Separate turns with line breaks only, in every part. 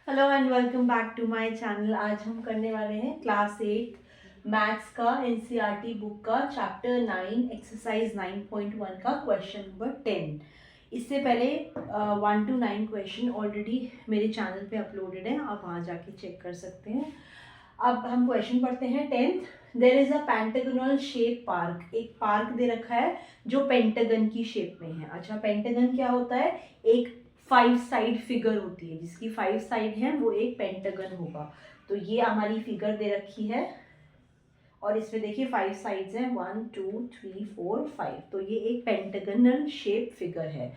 Hello and welcome back to my channel. आज हम करने वाले हैं क्लास 8 मैथ्स का एनसीईआरटी बुक का चैप्टर 9 एक्सरसाइज 9.1 का क्वेश्चन नंबर 10। इससे पहले 1 to 9 क्वेश्चन ऑलरेडी मेरे चैनल पे अपलोडेड है, आप वहाँ जाके चेक कर सकते हैं। अब हम क्वेश्चन पढ़ते हैं 10th। There is a pentagonal shape park. एक पार्क दे रखा है जो पेंटागन की शेप में है। अच्छा, पेंटागन क्या होता है? एक 5 साइड फिगर होती है, जिसकी 5 साइड है वो एक पेंटागन होगा। तो ये हमारी फिगर दे रखी है और इसमें देखिए 5 साइड्स हैं, 1 2 3 4 5। तो ये एक पेंटागनल शेप फिगर है,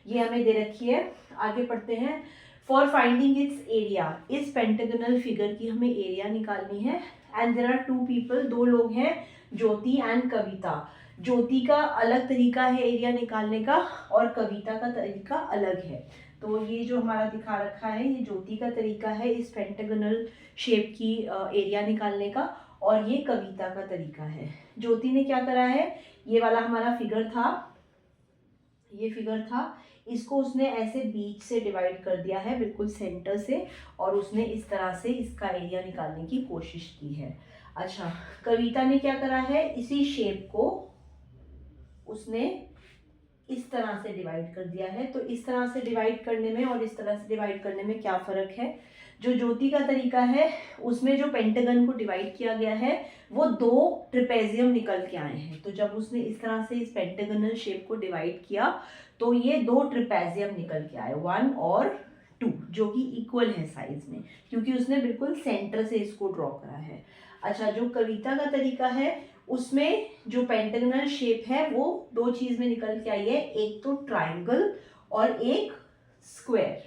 ये हमें दे रखी है। आगे पढ़ते हैं। फॉर फाइंडिंग इट्स एरिया, इस पेंटागनल फिगर की हमें एरिया निकालनी है। एंड देयर आर 2 पीपल, 2 लोग हैं, ज्योति एंड कविता। ज्योति का अलग तरीका है एरिया निकालने का और कविता का तरीका अलग है। तो ये जो हमारा दिखा रखा है ये ज्योति का तरीका है इस पेंटागनल शेप की एरिया निकालने का, और ये कविता का तरीका है। ज्योति ने क्या करा है, ये वाला हमारा फिगर था, ये फिगर था, इसको उसने ऐसे बीच से डिवाइड कर दिया है, बिल्कुल सेंटर से, और उसने इस तरह से इसका एरिया निकालने की कोशिश की है। अच्छा, कविता ने क्या करा है, इसी शेप को उसने इस तरह से डिवाइड कर दिया है। तो इस तरह से डिवाइड करने में और इस तरह से डिवाइड करने में क्या फ़र्क है? जो ज्योति का तरीका है उसमें जो पेंटागन को डिवाइड किया गया है वो 2 ट्रिपेजियम निकल के आए हैं। तो जब उसने इस तरह से इस पेंटागनल शेप को डिवाइड किया तो ये 2 ट्रिपेजियम निकल के आए, 1 और 2, जो कि इक्वल है साइज में, क्योंकि उसने बिल्कुल सेंटर से इसको ड्रॉ करा है। अच्छा, जो कविता का तरीका है उसमें जो पेंटागनल शेप है वो 2 चीज में निकल के आई है, एक तो ट्राइंगल और एक स्क्वायर।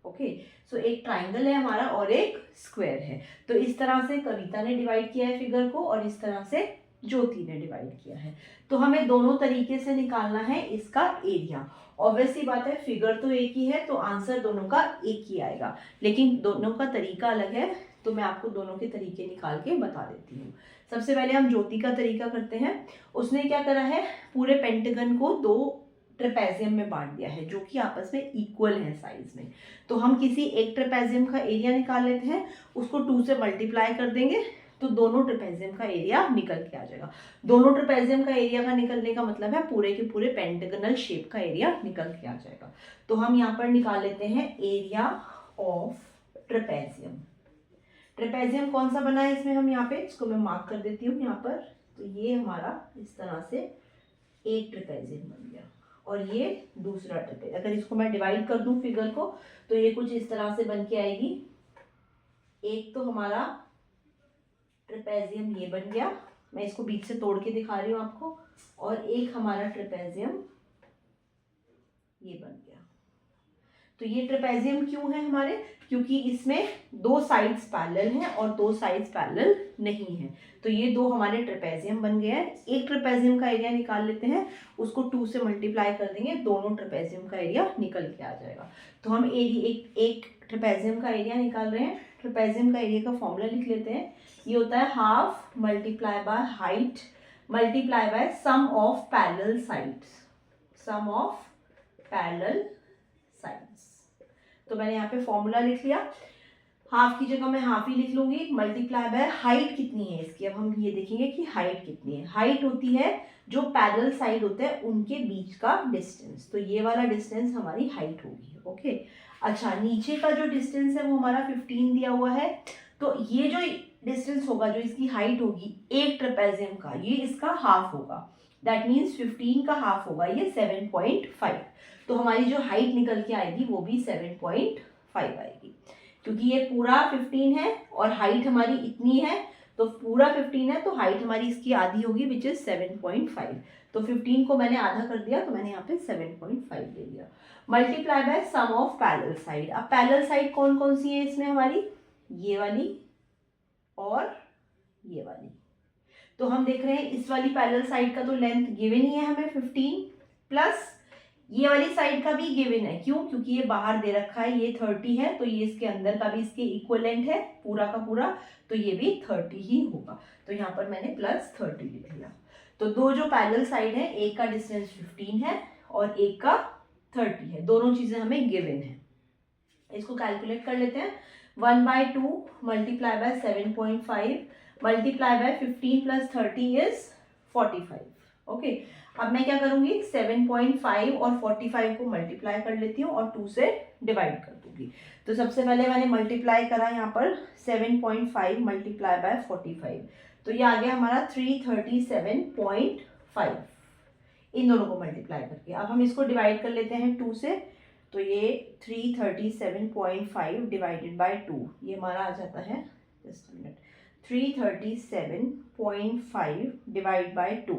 ओके, सो एक ट्राइंगल है हमारा और एक स्क्वायर है। तो इस तरह से कविता ने डिवाइड किया है फिगर को और इस तरह से ज्योति ने डिवाइड किया है। तो हमें दोनों तरीके से निकालना है इसका एरिया। ऑब्वियस सी बात है, फिगर तो एक ही है तो आंसर दोनों का एक ही आएगा, लेकिन दोनों का तरीका अलग है। तो मैं आपको दोनों के तरीके निकाल के बता देती हूँ। सबसे पहले हम ज्योति का तरीका करते हैं। उसने क्या करा है, पूरे पेंटागन को 2 ट्रेपेजियम में बांट दिया है जो कि आपस में इक्वल है साइज में। तो हम किसी एक ट्रेपेजियम का एरिया निकाल लेते हैं, उसको 2 से मल्टीप्लाई कर देंगे तो दोनों ट्रेपेजियम का एरिया निकल के आ जाएगा। दोनों ट्रेपेजियम का एरिया का निकलने का मतलब है पूरे के पूरे पेंटागनल शेप का एरिया निकल के आ जाएगा। तो हम यहाँ पर निकाल लेते हैं एरिया ऑफ ट्रेपेजियम। ट्रेपेजियम कौन सा बना है इसमें, हम यहाँ पे इसको मैं मार्क कर देती हूँ यहाँ पर। तो ये हमारा इस तरह से एक ट्रेपेजियम बन गया और ये दूसरा ट्रेपेजियम। अगर इसको मैं डिवाइड कर दूं फिगर को तो ये कुछ इस तरह से बन के आएगी। एक तो हमारा ट्रेपेजियम ये बन गया, मैं इसको बीच से तोड़ के दिखा रही हूँ आपको, और एक हमारा ट्रेपेजियम ये बन गया। तो ये ट्रेपेजियम क्यों है हमारे, क्योंकि इसमें 2 साइड्स पैरेलल हैं और 2 साइड्स पैरेलल नहीं है। तो ये 2 हमारे ट्रेपेजियम बन गए हैं। एक ट्रेपेजियम का एरिया निकाल लेते हैं, उसको 2 से मल्टीप्लाई कर देंगे, दोनों ट्रेपेजियम का एरिया निकल के आ जाएगा। तो हम एक ट्रेपेजियम का एरिया निकाल रहे हैं। ट्रेपेजियम का एरिया का फॉर्मूला लिख लेते हैं। ये होता है half multiply by height multiply by sum of parallel sides, sum of parallel sides. तो मैंने यहाँ पे फॉर्मूला लिख लिया। हाफ की जगह मैं हाफ ही लिख लूंगी, मल्टीप्लाई बाय हाइट कितनी है इसकी। अब हम ये देखेंगे कि हाइट कितनी है। हाइट होती है जो पैरेलल साइड होते हैं उनके बीच का डिस्टेंस, तो ये वाला डिस्टेंस हमारी हाइट होगी। ओके, अच्छा, नीचे का जो डिस्टेंस है वो हमारा 15 दिया हुआ है। तो ये जो डिस्टेंस होगा, जो इसकी हाइट होगी एक ट्रेपेजियम का, ये इसका हाफ होगा। दैट मीन्स 15 का हाफ होगा ये 7.5। तो हमारी जो हाइट निकल के आएगी वो भी 7.5 आएगी, क्योंकि ये पूरा 15 है और हाइट हमारी इतनी है। तो पूरा 15 है तो हाइट हमारी इसकी आधी होगी, विच इज 7.5। तो 15 को मैंने आधा कर दिया तो मैंने यहाँ पे 7.5 ले लिया। Multiply by sum of parallel side. अब पैरेलल साइड कौन कौन सी है इसमें हमारी, ये वाली और ये वाली। तो हम देख रहे हैं इस वाली पैरेलल साइड का तो लेंथ गिवन ही है हमें 15, प्लस ये वाली साइड का भी गिवन है। क्यों? क्योंकि ये बाहर दे रखा है, ये 30 है, तो ये इसके अंदर का भी इसके इक्वलेंट है पूरा का पूरा, तो ये भी 30 ही होगा। तो यहाँ पर मैंने प्लस 30 लिख लिया। तो 2 जो पैरेलल साइड है, एक का डिस्टेंस 15 है और एक का 30 है, दोनों चीजें हमें गिवन है। इसको कैलकुलेट कर लेते हैं। 1/2 multiply by 7.5 multiply by 15 plus 30 is 45। Okay, अब मैं क्या करूंगी, 7.5 और 45 को मल्टीप्लाई कर लेती हूँ और 2 से डिवाइड कर दूंगी। तो सबसे पहले मैंने मल्टीप्लाई करा यहाँ पर 7.5 मल्टीप्लाई बाय 45, तो ये आ गया हमारा 337.5 इन दोनों को मल्टीप्लाई करके। अब हम इसको डिवाइड कर लेते हैं 2 से, तो ये 337.5 डिवाइडेड बाय 2, ये हमारा आ जाता है, जस्ट मिनट, 337.5 डिवाइड बाय 2,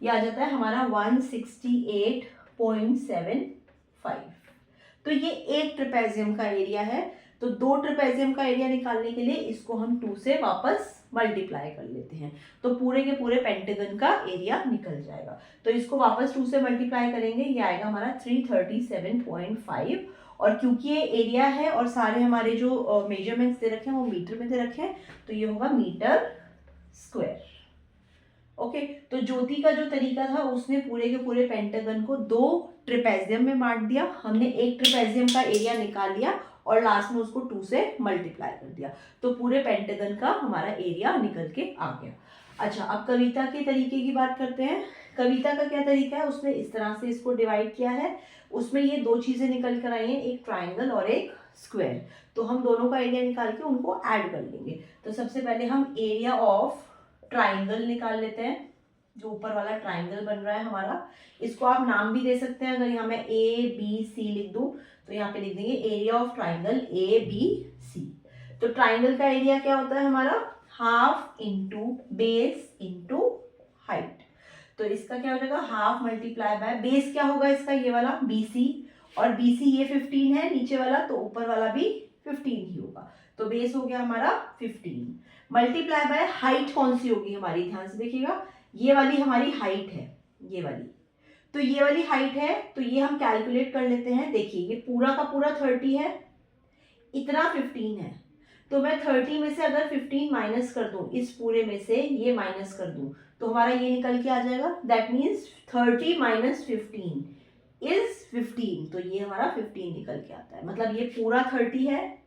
ये आ जाता है हमारा 168.75। तो ये एक ट्रेपेजियम का एरिया है। तो 2 ट्रेपेजियम का एरिया निकालने के लिए इसको हम 2 से वापस मल्टीप्लाई कर लेते हैं, तो पूरे के पूरे पेंटागन का एरिया निकल जाएगा। तो इसको वापस 2 से मल्टीप्लाई करेंगे, ये आएगा हमारा 337.5, और क्योंकि ये एरिया है और सारे हमारे जो मेजरमेंट्स दे रखे हैं वो मीटर में दे रखे हैं, तो ये होगा मीटर स्क्वायर। ओके, तो ज्योति का जो तरीका था उसने पूरे के पूरे पेंटागन को 2 ट्रेपेजियम में बांट दिया। हमने एक ट्रेपेजियम का एरिया निकाल लिया और लास्ट में उसको 2 से मल्टीप्लाई कर दिया, तो पूरे पेंटागन का हमारा एरिया निकल के आ गया। अच्छा, अब कविता के तरीके की बात करते हैं। कविता का क्या तरीका है, उसने इस तरह से इसको डिवाइड किया है। उसमें ये 2 चीजें निकल कर आई हैं, एक ट्राइंगल और एक स्क्वायर। तो हम दोनों का एरिया निकाल के उनको ऐड कर लेंगे। तो सबसे पहले हम एरिया ऑफ ट्राइंगल निकाल लेते हैं, जो ऊपर वाला ट्राइंगल बन रहा है हमारा। इसको आप नाम भी दे सकते हैं, अगर यहाँ मैं ABC लिख दूं तो यहाँ पे लिख देंगे एरिया ऑफ ट्राइंगल ABC। तो ट्राइंगल का एरिया क्या होता है हमारा, half into base into height. तो इसका क्या हो जाएगा, हाफ मल्टीप्लाई बाय बेस क्या होगा इसका, ये वाला BC, और BC ये 15 है नीचे वाला, तो ऊपर वाला भी 15 ही होगा। तो बेस हो गया हमारा 15 मल्टीप्लाई बाय हाइट कौन सी होगी हमारी, ध्यान से देखिएगा, ये वाली हमारी हाइट है, ये वाली। तो ये वाली हाइट है, तो ये हम कैलकुलेट कर लेते हैं। देखिए ये पूरा का पूरा 30 है, इतना 15 है, तो मैं 30 में से अगर 15 माइनस कर दूं, इस पूरे में से ये माइनस कर दूं, तो हमारा ये निकल के आ जाएगा। दैट मीन्स 30 माइनस 15 इज 15, तो ये हमारा 15 निकल के आता है। मतलब ये पूरा 30 है,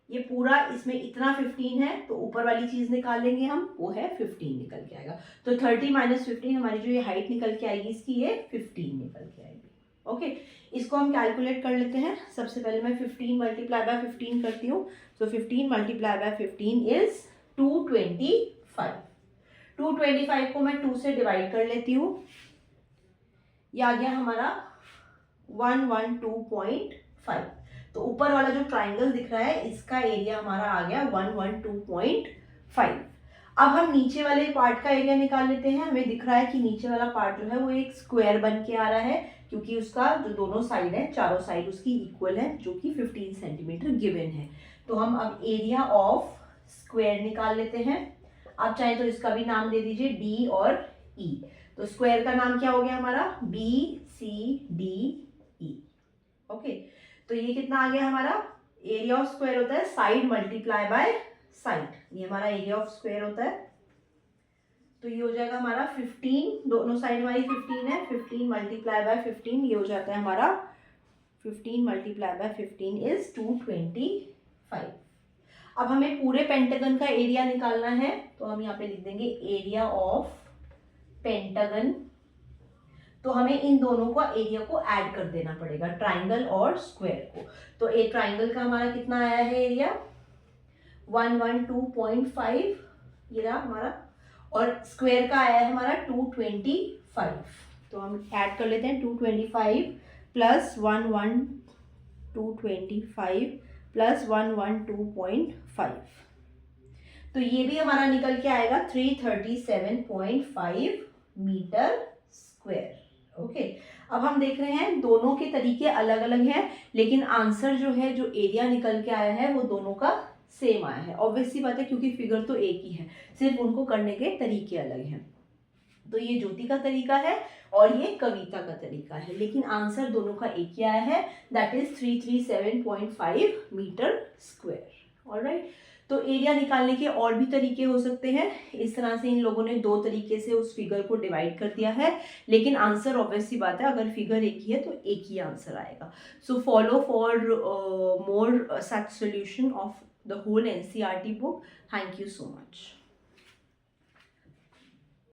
ये पूरा इसमें इतना 15 है, तो ऊपर वाली चीज निकाल लेंगे हम, वो है 15 निकल के आएगा। तो 30 माइनस 15 हमारी जो ये हाइट निकल के आएगी इसकी, ये 15 निकल के आएगी। ओके, इसको हम कैलकुलेट कर लेते हैं। सबसे पहले मैं 15 मल्टीप्लाई बाय 15 करती हूँ। तो 15 मल्टीप्लाई बाय 15 इज 225। 225 को मैं 2 से डिवाइड कर लेती हूँ, ये आ गया हमारा 112.5। तो ऊपर वाला जो ट्राइंगल दिख रहा है इसका एरिया हमारा आ गया 112.5। अब हम नीचे वाले पार्ट का एरिया निकाल लेते हैं। हमें दिख रहा है कि नीचे वाला पार्ट जो है वो एक स्क्वायर बन के आ रहा है, क्योंकि उसका जो दोनों साइड है, चारों साइड उसकी इक्वल है, जो कि 15 सेंटीमीटर गिवन है। तो हम अब एरिया ऑफ स्क्वायर निकाल लेते हैं। आप चाहे तो इसका भी नाम दे दीजिए D और E। तो स्क्वायर का नाम क्या हो गया हमारा, BCDE। ओके, तो ये कितना आ गया हमारा, एरिया ऑफ स्क्वायर होता है साइड मल्टीप्लाई बाय साइड, ये हमारा एरिया ऑफ स्क्वायर होता है। तो ये हो जाएगा हमारा 15, दोनों साइड हमारी 15 है, 15 मल्टीप्लाई बाय 15 ये हो जाता है हमारा 15 मल्टीप्लाई बाय 15 इज 225। अब हमें पूरे पेंटागन का एरिया निकालना है, तो हम यहाँ पे लिख देंगे एरिया ऑफ पेंटागन। तो हमें इन दोनों का एरिया को ऐड कर देना पड़ेगा, ट्राइंगल और स्क्वायर को। तो एक ट्राइंगल का हमारा कितना आया है एरिया, 112.5 ये रहा हमारा, और स्क्वायर का आया है हमारा 225। तो हम ऐड कर लेते हैं 225 प्लस 225 प्लस 112.5, तो ये भी हमारा निकल के आएगा 337.5 मीटर स्क्वायर। ओके, अब हम देख रहे हैं दोनों के तरीके अलग अलग हैं, लेकिन आंसर जो है, जो एरिया निकल के आया है वो दोनों का सेम आया है। ऑब्वियस सी बात है, क्योंकि फिगर तो एक ही है, सिर्फ उनको करने के तरीके अलग हैं। तो ये ज्योति का तरीका है और ये कविता का तरीका है, लेकिन आंसर दोनों का एक ही आया है, that is 337.5 metre square. Alright, तो एरिया निकालने के और भी तरीके हो सकते हैं। इस तरह से इन लोगों ने 2 तरीके से उस फिगर को डिवाइड कर दिया है, लेकिन आंसर ऑब्वियस सी बात है, अगर फिगर एक ही है तो एक ही आंसर आएगा। So follow for more such solution of the whole NCERT book. Thank you so much.